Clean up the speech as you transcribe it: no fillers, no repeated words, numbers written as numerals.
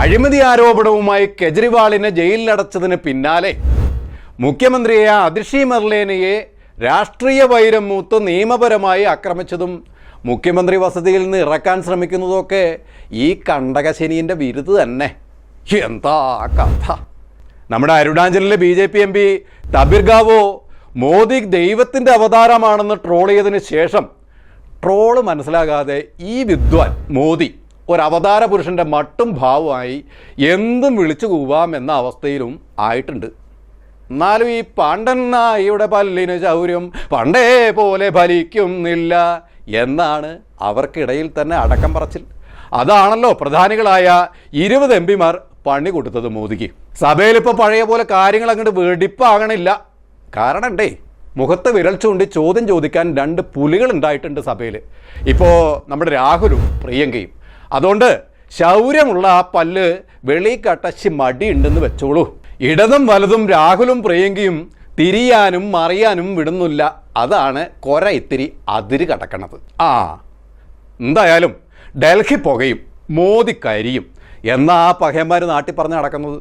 അഴിമതി ആരോപണവുമായി കെജ്രിവാളിനെ ജയിലിലടച്ചതിന് പിന്നാലെ മുഖ്യമന്ത്രിയെ അതിഷി മെർലേനയെ രാഷ്ട്രീയ വൈരം മൂത്ത് നിയമപരമായി ആക്രമിച്ചതും മുഖ്യമന്ത്രി വസതിയിൽ നിന്ന് ഇറക്കാൻ ശ്രമിക്കുന്നതൊക്കെ ഈ കണ്ടകശനീൻ്റെ വിരുദ് തന്നെ. എന്താ കഥ! നമ്മുടെ അരുണാചലിലെ BJP MP തബിർഗാവോ മോദി ദൈവത്തിൻ്റെ അവതാരമാണെന്ന് ട്രോൾ ചെയ്തതിന് ശേഷം ട്രോള് മനസ്സിലാകാതെ ഈ വിദ്വാൻ മോദി ഒരവതാര പുരുഷൻ്റെ മട്ടും ഭാവമായി എന്തും വിളിച്ചു കൂവാമെന്ന അവസ്ഥയിലും ആയിട്ടുണ്ട്. എന്നാലും ഈ പാണ്ഡൻ നായിയുടെ പല്ലിന് ചൗര്യം പണ്ടേ പോലെ ഫലിക്കുന്നില്ല എന്നാണ് അവർക്കിടയിൽ തന്നെ അടക്കം പറച്ചിൽ. അതാണല്ലോ പ്രധാനികളായ 20 MP മാർ പണി കൊടുത്തത് മോദിക്ക്. സഭയിലിപ്പോൾ പഴയ പോലെ കാര്യങ്ങൾ അങ്ങോട്ട് വെടിപ്പാകണില്ല. കാരണം ഉണ്ടേ, മുഖത്ത് വിരൽ ചൂണ്ടി ചോദ്യം ചോദിക്കാൻ 2 പുലികൾ ഉണ്ടായിട്ടുണ്ട് സഭയിൽ. ഇപ്പോൾ നമ്മുടെ രാഹുലും പ്രിയങ്കയും. അതുകൊണ്ട് ശൗര്യമുള്ള ആ പല്ല് വെളി കട്ടശി മടിയുണ്ടെന്ന് വെച്ചോളൂ. ഇടതും വലതും രാഹുലും പ്രിയങ്കയും തിരിയാനും മറിയാനും വിടുന്നില്ല. അതാണ് കൊര ഇത്തിരി അതിര് കടക്കണത്. എന്തായാലും ഡൽഹി പുകയും മോദി കരിയും എന്നാ ആ പഹയന്മാർ നാട്ടിൽ പറഞ്ഞ് നടക്കുന്നത്.